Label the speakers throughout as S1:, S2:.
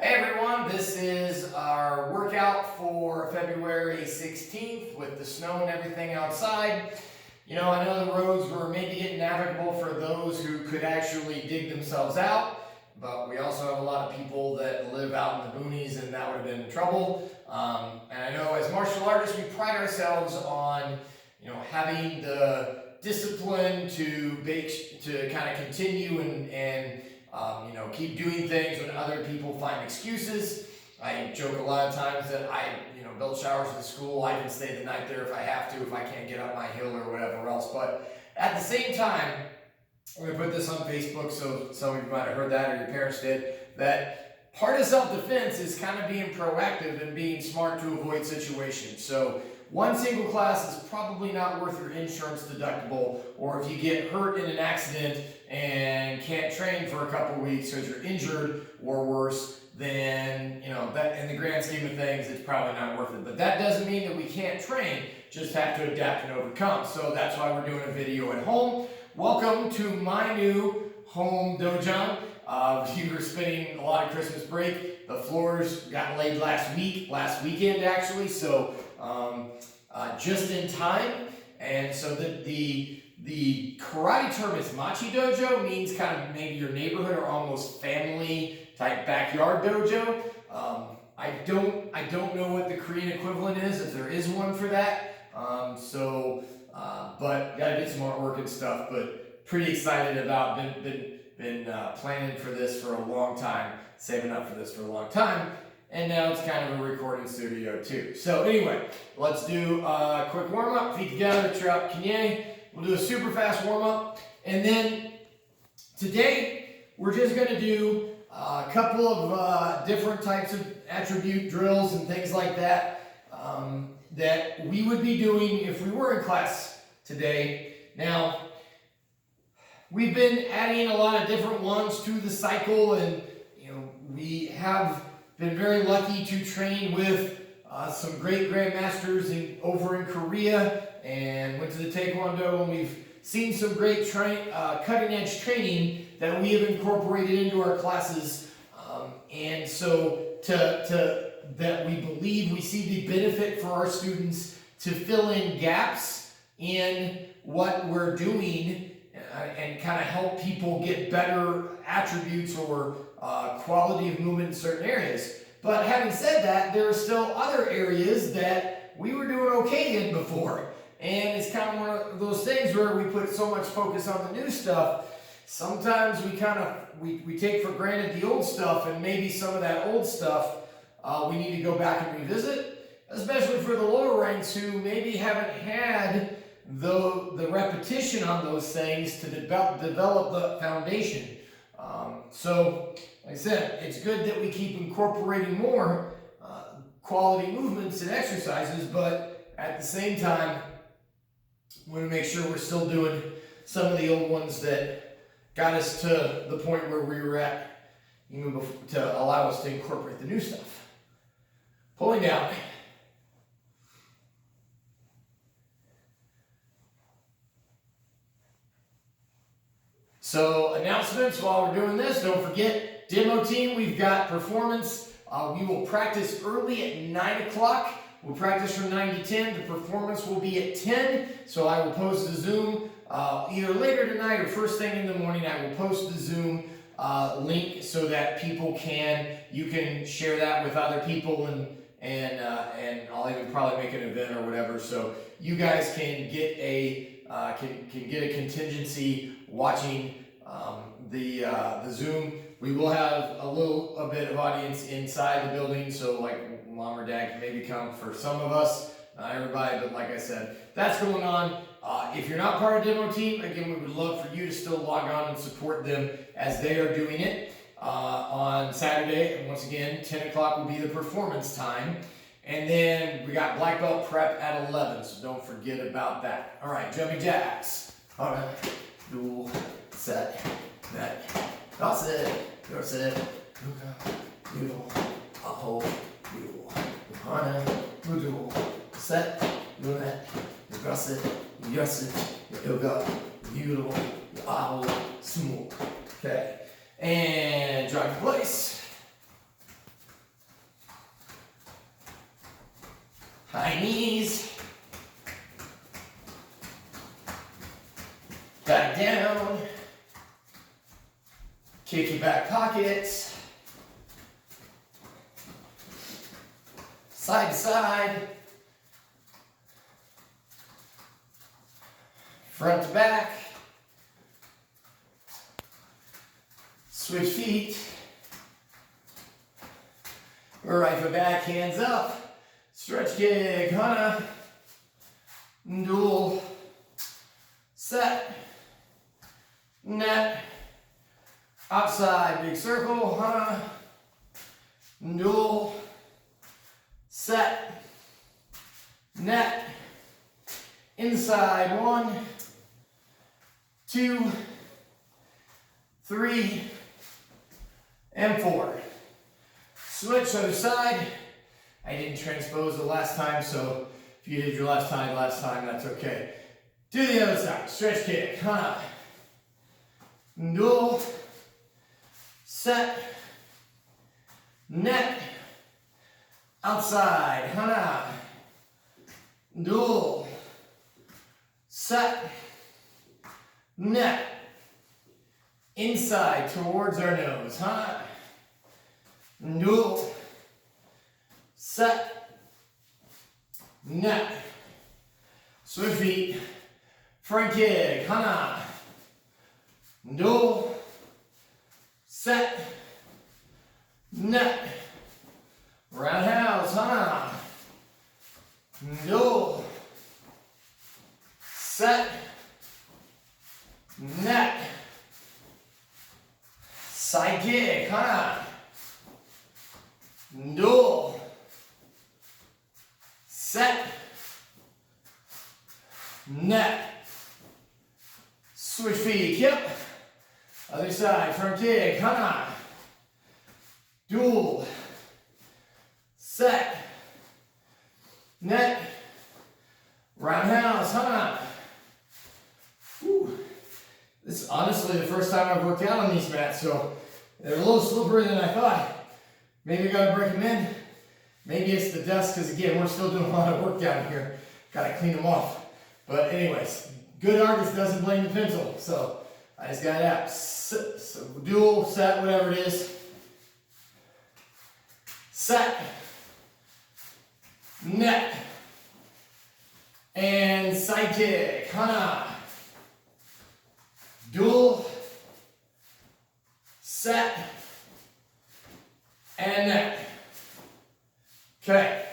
S1: Hey everyone, this is our workout for February 16th with the snow and everything outside. You know, I know the roads were maybe getting navigable for those who could actually dig themselves out, but we also have a lot of people that live out in the boonies and that would have been trouble. And I know as martial artists, we pride ourselves on, having the discipline to kind of continue and keep doing things when other people find excuses. I joke a lot of times that I build showers at the school. I can stay the night there if I have to, if I can't get up my hill or whatever else. But at the same time, I'm going to put this on Facebook, so some of you might have heard that or your parents did, that part of self-defense is kind of being proactive and being smart to avoid situations. So one single class is probably not worth your insurance deductible, or if you get hurt in an accident and can't train for a couple of weeks because you're injured or worse, then that in the grand scheme of things, it's probably not worth it. But that doesn't mean that we can't train, just have to adapt and overcome. So that's why we're doing a video at home. Welcome to my new home dojo. We were spending a lot of Christmas break. The floors got laid last weekend actually, so just in time. And so the karate term is machi dojo, means kind of maybe your neighborhood or almost family type backyard dojo. I don't know what the Korean equivalent is, if there is one for that. But gotta get some artwork and stuff. But pretty excited about. Been planning for this for a long time, saving up for this for a long time, and now it's kind of a recording studio too. So anyway, let's do a quick warm up. Feet together, trap kinye. We'll do a super fast warm up, and then today we're just going to do a couple of different types of attribute drills and things like that that we would be doing if we were in class today. Now, we've been adding a lot of different ones to the cycle, and we have been very lucky to train with some great grandmasters over in Korea, and went to the Taekwondo, and we've seen some great cutting edge training that we have incorporated into our classes, and so that we believe we see the benefit for our students to fill in gaps in what we're doing and kind of help people get better attributes or quality of movement in certain areas. But having said that, there are still other areas that we were doing okay in before. And it's kind of one of those things where we put so much focus on the new stuff, sometimes we take for granted the old stuff, and maybe some of that old stuff we need to go back and revisit, especially for the lower ranks who maybe haven't had the repetition on those things to develop the foundation. So, like I said, it's good that we keep incorporating more quality movements and exercises, but at the same time, we want to make sure we're still doing some of the old ones that got us to the point where we were at, even before, to allow us to incorporate the new stuff. Pulling down. So announcements while we're doing this, don't forget, demo team, we've got performance. We will practice early at 9 o'clock. We'll practice from 9 to 10. The performance will be at 10. So I will post the Zoom either later tonight or first thing in the morning. I will post the Zoom link so that you can share that with other people, and I'll even probably make an event or whatever, so you guys can get a contingency watching the Zoom. We will have a bit of audience inside the building, so like mom or dad can maybe come for some of us, not everybody, but like I said, that's going on. If you're not part of demo team, again, we would love for you to still log on and support them as they are doing it on Saturday. And once again, 10 o'clock will be the performance time. And then we got black belt prep at 11, so don't forget about that. All right, jumping jacks. All right, dual, set, net, cross it, noodle, hold, dual, hana, dual, set, net, cross it, yoga, noodle, aho, smooth. Okay, and drop in place. high knees, back down, kick your back pockets, side to side, front to back, switch feet, right foot back, hands up, stretch kick, hana, dual, set, net, outside, big circle, hana, dual, set, net, inside, 1, 2, 3, and 4. Switch other side. I didn't transpose the last time, so if you did your last time, that's okay. Do the other side. Stretch kick. Hana. Dual. Set. Net. Outside. Hana. Dual. Set. Net. Inside towards our nose. Hana. Dual. Set. Net. Switch feet. Front kick. Hana. Dual. Set. Net. Roundhouse. Hana. Dual. Set. Net. Side kick. Hana. Dual. Set. Net. Switch feet. Yep. Other side. Front kick. Hana. Dual. Set. Net. Roundhouse. Hana. Whew. This is honestly the first time I've worked out on these mats, so they're a little slippery than I thought. Maybe I gotta break them in. Maybe it's the dust, because again, we're still doing a lot of work down here. Gotta clean them off. But anyways, good artist doesn't blame the pencil. So I just got it out. So dual, set, whatever it is. Set. Net. And side kick. Hana. Dual. Set. And net. Okay.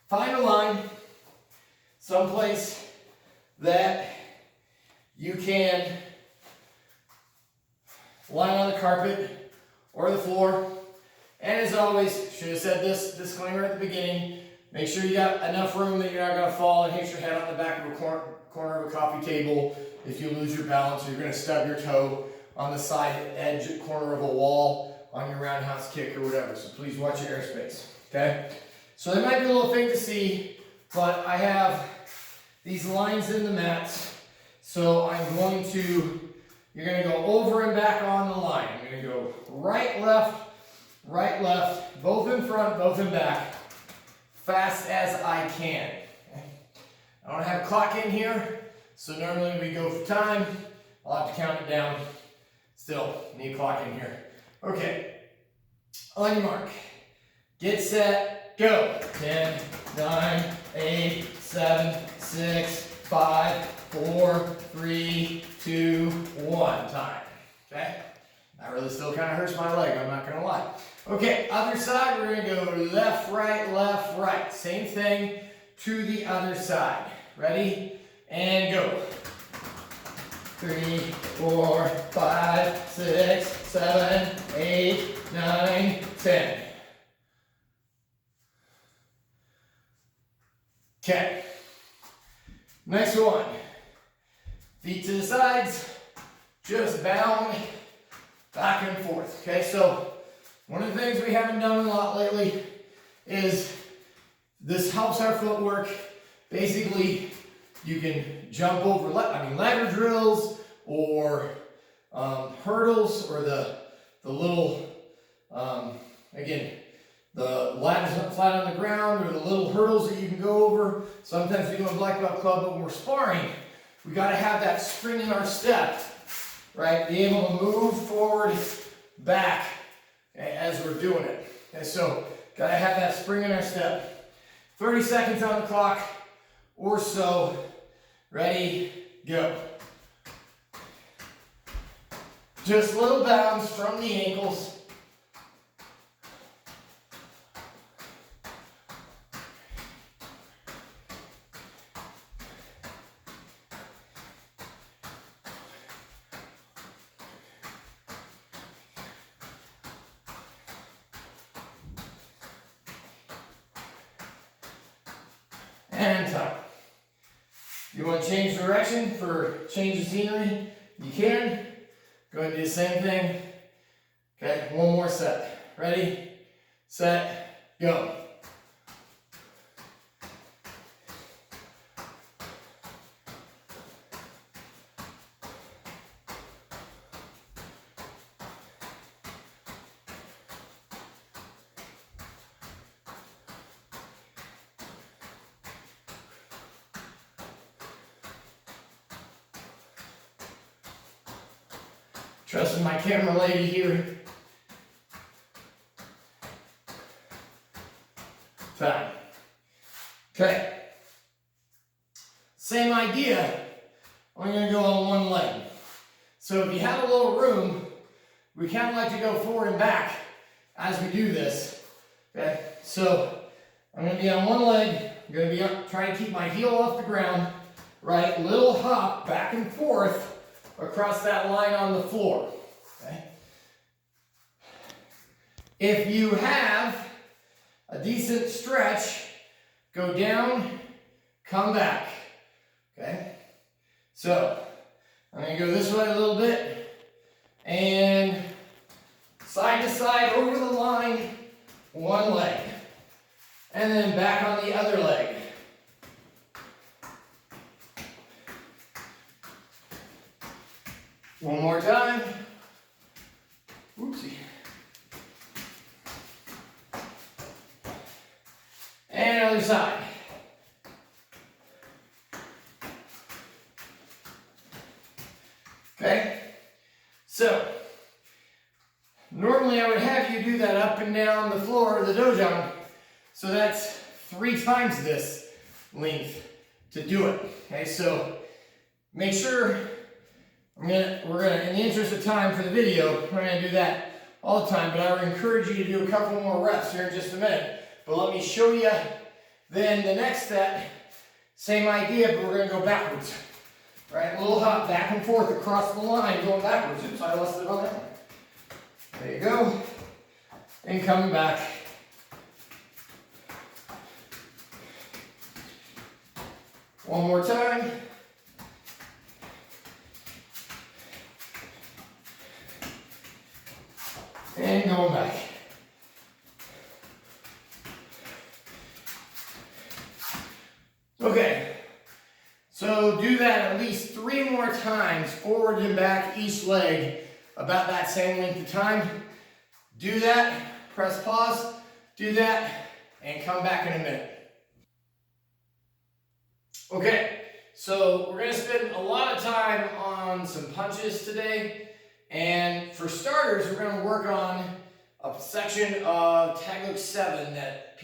S1: Find a line, someplace that you can line on the carpet or the floor. And as always, should have said this disclaimer at the beginning, make sure you got enough room that you're not going to fall and hit your head on the back of a corner of a coffee table. If you lose your balance, you're going to stub your toe on the side edge corner of a wall on your roundhouse kick or whatever. So please watch your airspace, okay? So they might be a little faint to see, but I have these lines in the mats. So I'm going to, you're going to go over and back on the line. I'm going to go right, left, both in front, both in back, fast as I can. I don't have a clock in here, so normally we go for time. I'll have to count it down. Still, need a clock in here. Okay, on your mark, get set, go. 10, 9, 8, 7, 6, 5, 4, 3, 2, 1, time. Okay, that really still kind of hurts my leg, I'm not gonna lie. Okay, other side, we're gonna go left, right. Same thing to the other side. Ready? And go. 3, 4, 5, 6, 7, 8, 9, 10. Okay. Next one. Feet to the sides, just bound back and forth. Okay, so one of the things we haven't done a lot lately is this helps our footwork. Basically, you can jump over ladder drills or hurdles or the little, again, the lat's not flat on the ground, or the little hurdles that you can go over. Sometimes we do a black belt club, but when we're sparring, we got to have that spring in our step, right? Be able to move forward, back, okay, as we're doing it. Okay, so got to have that spring in our step. 30 seconds on the clock or so. Ready, go. Just little bounds from the ankles. And time. You want to change direction for change of scenery? You can. Go ahead and do the same thing. Okay, one more set. Ready, set, go. Trusting my camera lady here. Time. Okay. Same idea. I'm going to go on one leg. So if you have a little room, we kind of like to go forward and back as we do this. Okay. So I'm going to be on one leg. I'm going to be trying to keep my heel off the ground. Right. Little hop back and forth across that line on the floor. Okay. If you have a decent stretch, go down, come back. Okay. So I'm going to go this way a little bit and side to side over the line, one leg, and then back on the other leg. One more time. Oopsie. And other side. Okay. So, normally I would have you do that up and down the floor of the dojo. So that's 3 times this length to do it. Okay, so make sure we're gonna, in the interest of time for the video, we're gonna do that all the time, but I would encourage you to do a couple more reps here in just a minute. But let me show you then the next set, same idea, but we're gonna go backwards. Right, a little hop back and forth across the line, going backwards. Oops, I lost it on that one. There you go. And coming back. One more time. And going back. Okay, so do that at least 3 more times, forward and back each leg, about that same length of time. Do that, press pause, do that, and come back in a minute. Okay, so we're going to spend a lot of time on some punches today. And for starters, we're going to work on a section of Technique 7 that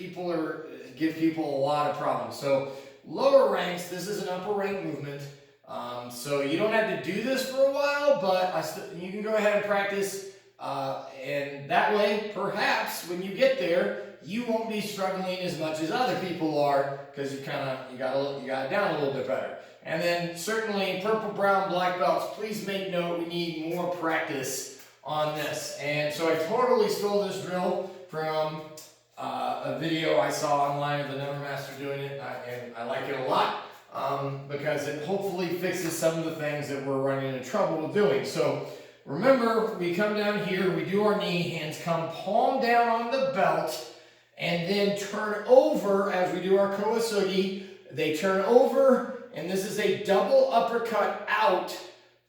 S1: give people a lot of problems. So lower ranks, this is an upper rank movement. So you don't have to do this for a while, but you can go ahead and practice. And that way, perhaps when you get there, you won't be struggling as much as other people are, because you got it down a little bit better. And then certainly purple, brown, black belts, please make note, we need more practice on this. And so I totally stole this drill from a video I saw online of another master doing it, and I like it a lot because it hopefully fixes some of the things that we're running into trouble with doing. So remember, we come down here, we do our knee, hands come palm down on the belt, and then turn over as we do our koasugi. They turn over, and this is a double uppercut out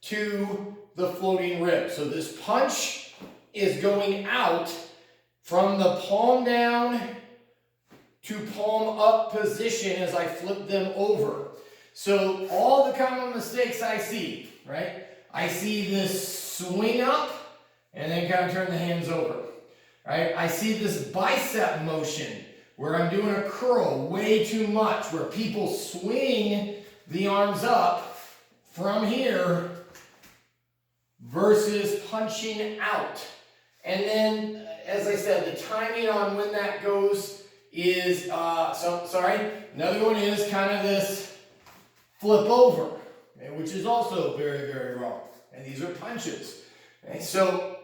S1: to the floating rib. So this punch is going out, from the palm down to palm up position as I flip them over. So all the common mistakes I see, right? I see this swing up and then kind of turn the hands over, right? I see this bicep motion where I'm doing a curl way too much, where people swing the arms up from here versus punching out. And then, as I said, the timing on when that goes is, another one is kind of this flip over, okay, which is also very, very wrong. And these are punches. Okay, so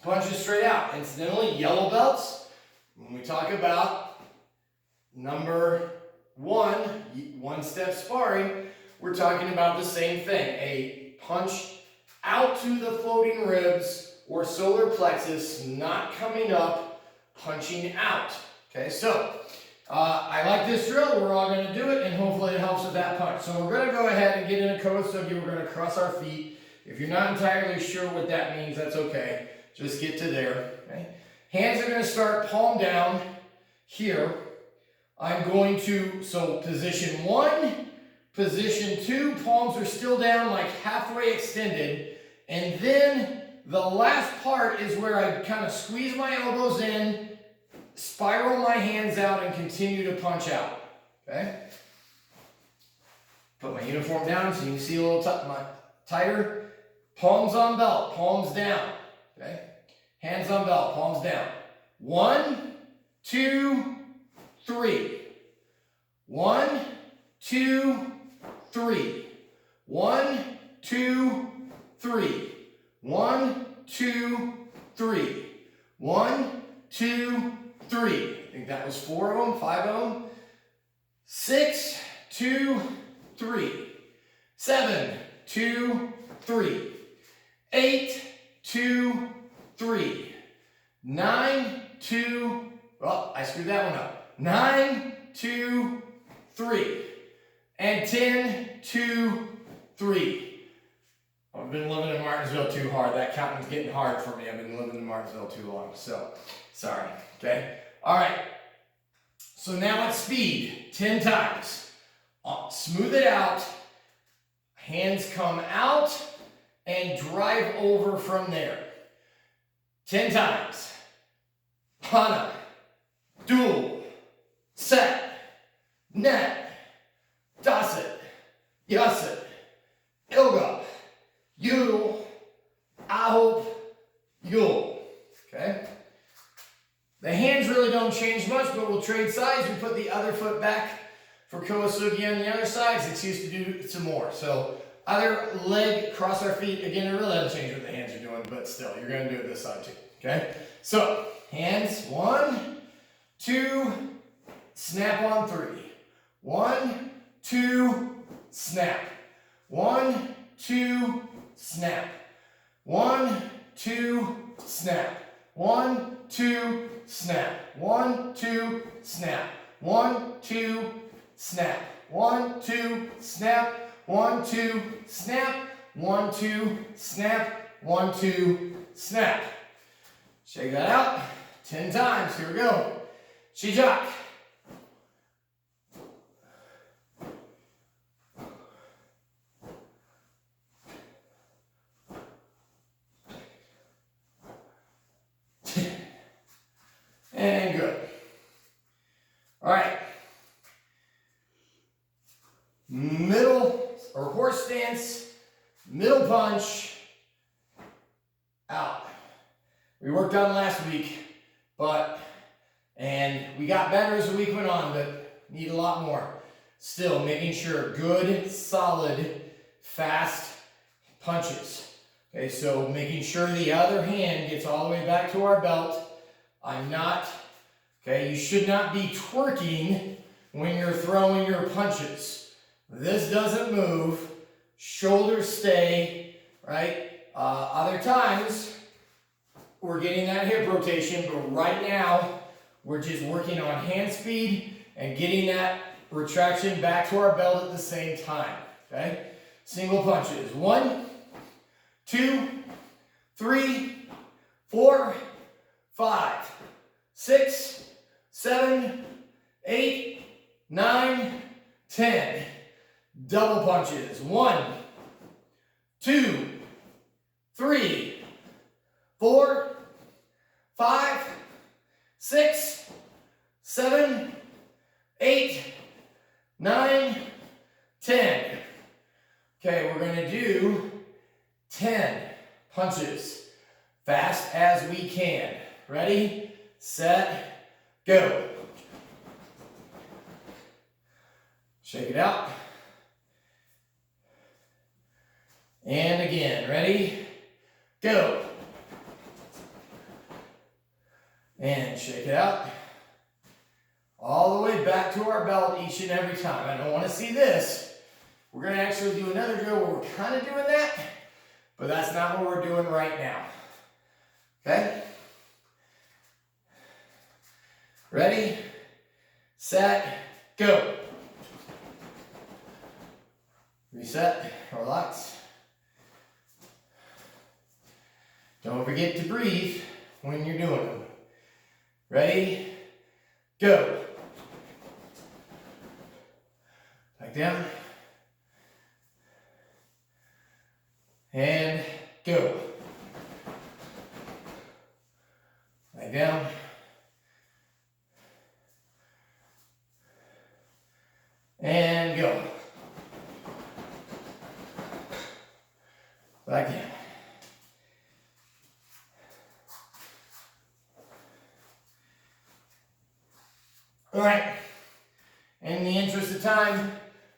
S1: punches straight out. Incidentally, yellow belts, when we talk about number one step sparring, we're talking about the same thing. A punch out to the floating ribs or solar plexus, not coming up, punching out. Okay, so I like this drill. We're all going to do it, and hopefully it helps with that punch. So we're going to go ahead and get in a Kowasogi. We're going to cross our feet. If you're not entirely sure what that means, that's okay. Just get to there. Okay? Hands are going to start palm down here. I'm going to, so position 1, position 2, palms are still down like halfway extended. And then the last part is where I kind of squeeze my elbows in, spiral my hands out, and continue to punch out. Okay? Put my uniform down so you can see a little tighter. Palms on belt, palms down. Okay? Hands on belt, palms down. 1, 2, 3. 1, 2, 3. 1, 2, 3. 1, 2, 3. 1, 2, 3. I think that was 4 of them, 5 of them. 6, 2, 3. 7, 2, 3. 8, 2, 3. 9, 2, well, I screwed that one up. 9, 2, 3. And 10, 2, 3. I've been living in Martinsville too hard. That counting's getting hard for me. I've been living in Martinsville too long. So, sorry. Okay? All right. So now at speed, 10 times. Smooth it out. Hands come out and drive over from there. 10 times. Hana, dual, set, net, dasit, yasit, ilga, yul, ahop, yul. Okay? The hands really don't change much, but we'll trade sides. We put the other foot back for Kowasogi on the other side. It's used to do some more. So other leg, cross our feet. Again, it really doesn't change what the hands are doing, but still, you're going to do it this side too. Okay? So, hands, 1, 2, snap on 3. 1, 2, snap. 1, 2, snap. 1, 2, snap. 1, 2, snap. 1, 2, snap. 1, 2, snap. 1, 2, snap. 1, 2, snap. 1, 2, snap. 1, 2, snap. Shake that out 10 times. Here we go. Shijak. And good. All right. Middle or horse stance, middle punch, out. We worked on last week, and we got better as the week went on, but need a lot more. Still making sure good, solid, fast punches. Okay, so making sure the other hand gets all the way back to our belt. You should not be twerking when you're throwing your punches. This doesn't move, shoulders stay, right? Other times, we're getting that hip rotation, but right now, we're just working on hand speed and getting that retraction back to our belt at the same time, okay? Single punches. 1, 2, 3, 4, 5. 10. Double punches. 1, 2, 3, 4, 5, 6, 7, 8, 9, 10. Okay, we're going to do 10 punches fast as we can. Ready, set, go. Shake it out. And again, ready, go. And shake it out. All the way back to our belt each and every time. I don't want to see this. We're going to actually do another drill where we're kind of doing that, but that's not what we're doing right now. Okay? Ready, set, go. Reset, relax. Don't forget to breathe when you're doing them. Ready, go. Back down. And go. Back down. And go. Back in. All right. In the interest of time,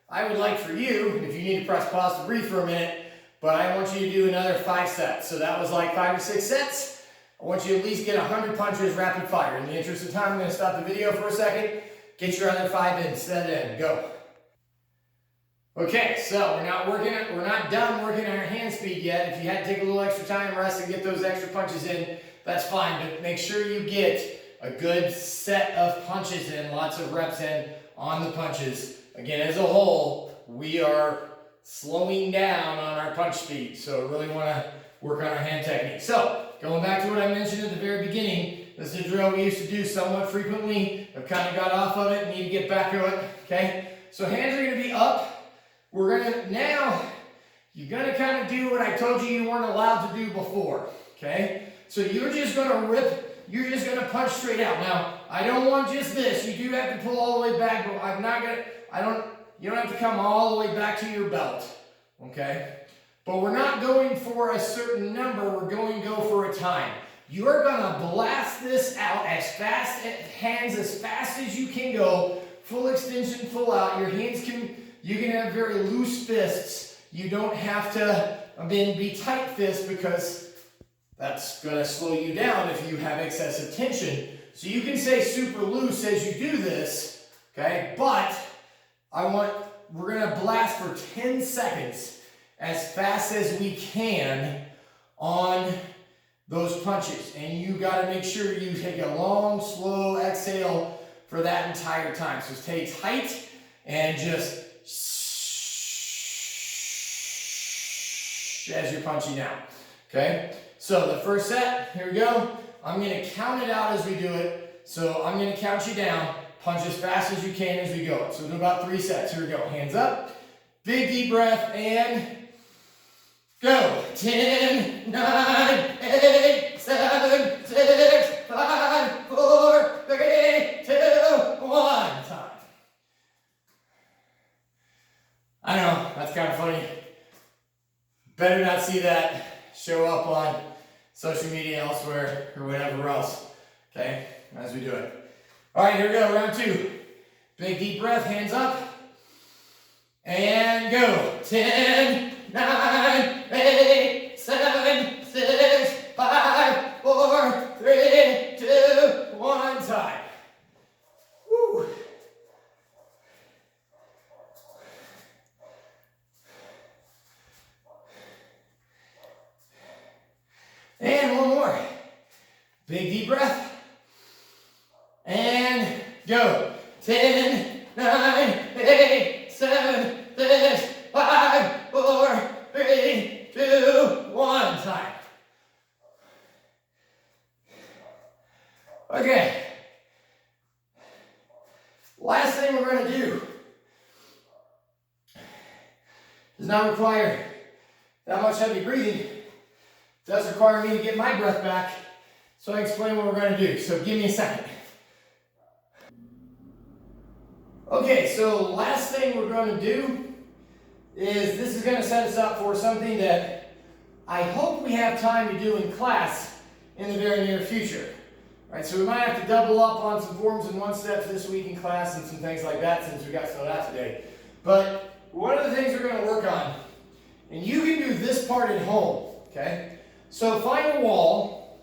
S1: I would like for you, if you need to press pause to breathe for a minute, but I want you to do another 5 sets. So that was like 5 or 6 sets. I want you to at least get 100 punches rapid fire. In the interest of time, I'm going to stop the video for a second. Get your other 5 in, set it in, go. Okay, so we're not done working on our hand speed yet. If you had to take a little extra time, rest, and get those extra punches in, that's fine. But make sure you get a good set of punches in, lots of reps in on the punches. Again, as a whole, we are slowing down on our punch speed. So really want to work on our hand technique. So going back to what I mentioned at the very beginning, this is a drill we used to do somewhat frequently. I've kind of got off of it, need to get back to it, okay? So hands are going to be up. Now, you're going to kind of do what I told you weren't allowed to do before, okay? So you're just going to rip, you're just going to punch straight out. Now, I don't want just this. You do have to pull all the way back, but you don't have to come all the way back to your belt, okay? But we're not going for a certain number, we're going to go for a time. You're going to blast this out hands as fast as you can go, full extension, full out. Your hands you can have very loose fists. You don't have to be tight fists because that's going to slow you down if you have excessive tension. So you can say super loose as you do this, okay? But we're going to blast for 10 seconds as fast as we can on those punches. And you got to make sure you take a long, slow exhale for that entire time. So stay tight and just as you're punching out, okay? So the first set, here we go. I'm going to count it out as we do it. So I'm going to count you down. Punch as fast as you can as we go. So we'll do about 3 sets. Here we go. Hands up. Big deep breath and go. 10, 9, 8, 7, 6, 5, 4, 3, 2, 1. Time. I know, that's kind of funny. Better not see that show up on social media elsewhere or whatever else, okay, as we do it. All right, here we go, round 2. Big deep breath, hands up, and go. 10, 9, 8, 7, 6, 5, 4, 3, 2, 1, time. Woo. And one more. Big deep breath. And go. 10, 9, 8, 7, 6, 5, 4, 3, 2, 1. Time. Okay. Last thing we're going to do Does not require that much heavy breathing. It does require me to get my breath back so I explain what we're going to do. So give me a second. Okay, so last thing we're going to do is this is going to set us up for something that I hope we have time to do in class in the very near future. All right, so we might have to double up on some forms and one steps this week in class and some things like that since we got some of that today. But one of the things we're going to work on, and you can do this part at home, okay? So find a wall,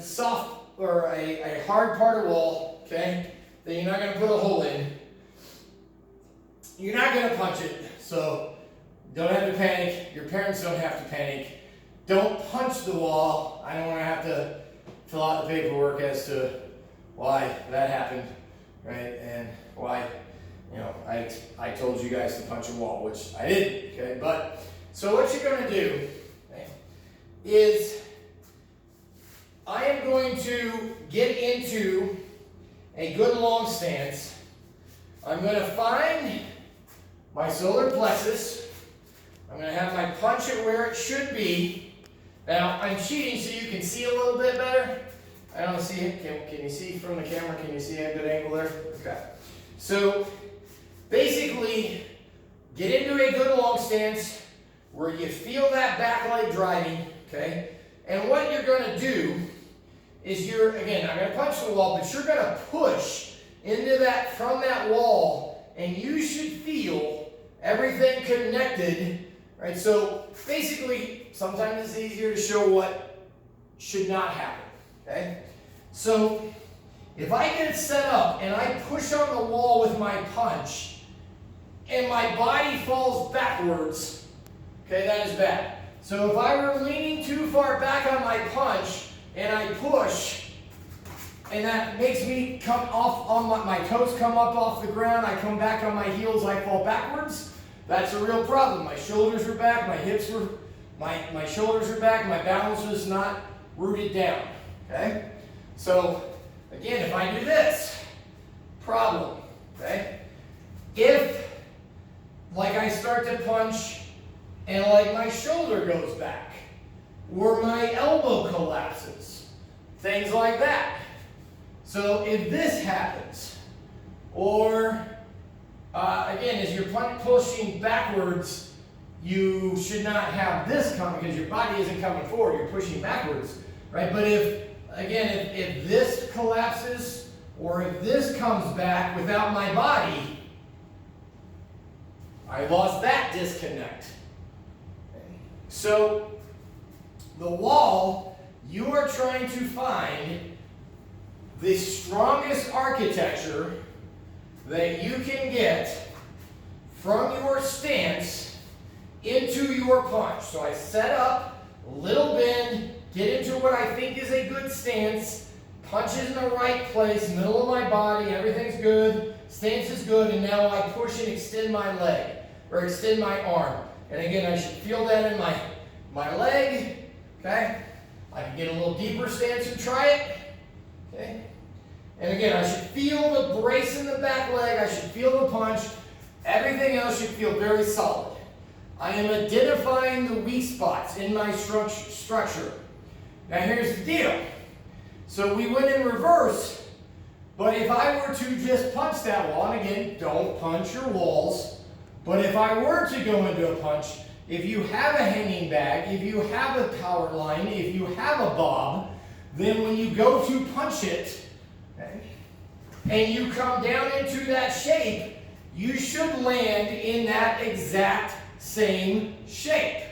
S1: soft or a hard part of wall, okay, that you're not going to put a hole in. You're not going to punch it, so don't have to panic. Your parents don't have to panic. Don't punch the wall. I don't want to have to fill out the paperwork as to why that happened, right? And why, I told you guys to punch a wall, which I didn't, okay? But, so what you're going to do, okay, is I am going to get into a good long stance. I'm going to find my solar plexus. I'm going to have my punch at where it should be. Now, I'm cheating so you can see a little bit better. I don't see it. Can you see from the camera? Can you see a good angle there? Okay. So, basically, get into a good long stance where you feel that back leg driving, okay? And what you're going to do is again, I'm going to punch the wall, but you're going to push into that, from that wall, and you should feel everything connected, right? So basically, sometimes it's easier to show what should not happen, okay? So if I get it set up and I push on the wall with my punch and my body falls backwards, okay, that is bad. So if I were leaning too far back on my punch and I push, and that makes me come off on my toes come up off the ground, I come back on my heels, I fall backwards, that's a real problem. My shoulders are back, my hips were, my shoulders are back, my balance was not rooted down, okay? So, again, if I do this, problem, okay? If, like I start to punch, and like my shoulder goes back, or my elbow collapses, things like that. So if this happens, or again, as you're pushing backwards, you should not have this coming because your body isn't coming forward, you're pushing backwards, right? But if this collapses, or if this comes back without my body, I lost that disconnect. So, the wall, you are trying to find the strongest architecture that you can get from your stance into your punch. So I set up, little bend, get into what I think is a good stance, punch is in the right place, middle of my body, everything's good, stance is good, and now I push and extend my leg, or extend my arm. And again, I should feel that in my leg, okay? I can get a little deeper stance and try it, okay? And again, I should feel the brace in the back leg, I should feel the punch, everything else should feel very solid. I am identifying the weak spots in my structure. Now here's the deal. So we went in reverse, but if I were to just punch that wall, and again, don't punch your walls, but if I were to go into a punch, if you have a hanging bag, if you have a power line, if you have a bob, then when you go to punch it, okay, and you come down into that shape, you should land in that exact same shape.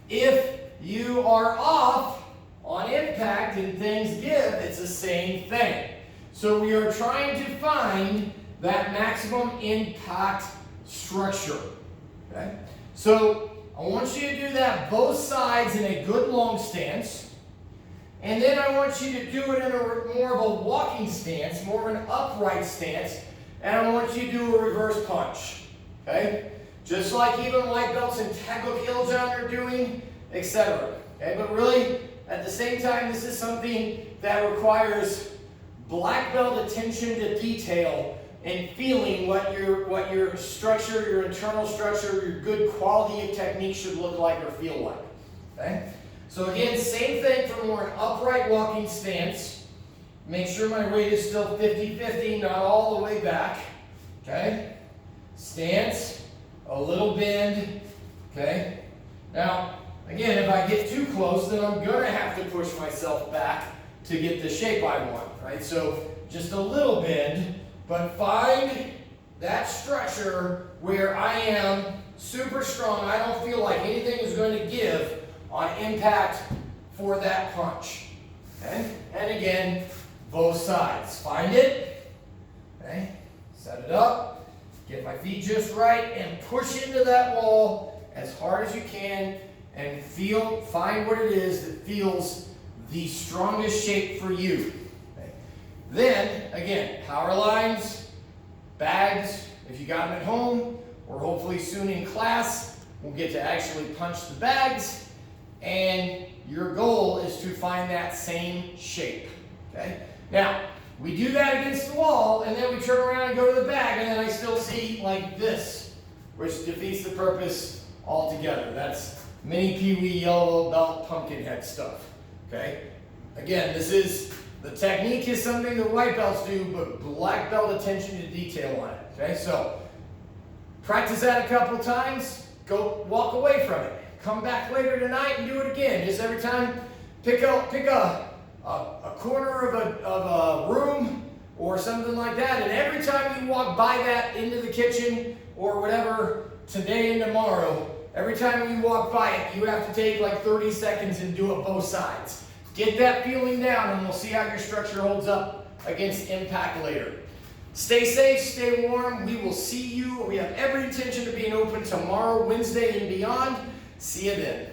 S1: If you are off on impact and things give, it's the same thing. So we are trying to find that maximum impact structure. Okay? So I want you to do that both sides in a good long stance. And then I want you to do it in more of a walking stance, more of an upright stance. And I want you to do a reverse punch. Okay? Just like even white belts and Taekwondo Kiljan are doing, etc. Okay? But really, at the same time, this is something that requires black belt attention to detail and feeling what your structure, your internal structure, your good quality of technique should look like or feel like. Okay? So again, same thing for more an upright walking stance. Make sure my weight is still 50-50, not all the way back. Okay? Stance, a little bend. Okay? Now, again, if I get too close, then I'm going to have to push myself back to get the shape I want. Right? So just a little bend, but find that structure where I am super strong. I don't feel like anything is going to give on impact for that punch. Okay? And again, both sides. Find it. Okay? Set it up. Get my feet just right and push into that wall as hard as you can and find what it is that feels the strongest shape for you. Okay? Then, again, power lines, bags, if you got them at home, or hopefully soon in class, we'll get to actually punch the bags. And your goal is to find that same shape. Okay? Now, we do that against the wall, and then we turn around and go to the bag, and then I still see like this, which defeats the purpose altogether. That's mini Pee-wee yellow belt pumpkin head stuff. Okay? Again, the technique is something that white belts do, but black belt attention to detail on it. Okay? So, practice that a couple times, go walk away from it. Come back later tonight and do it again. Just every time, pick a corner of a room or something like that, and every time you walk by that into the kitchen or whatever today and tomorrow, every time you walk by it, you have to take like 30 seconds and do it both sides. Get that feeling down, and we'll see how your structure holds up against impact later. Stay safe, stay warm. We will see you. We have every intention of being open tomorrow, Wednesday, and beyond. See you then.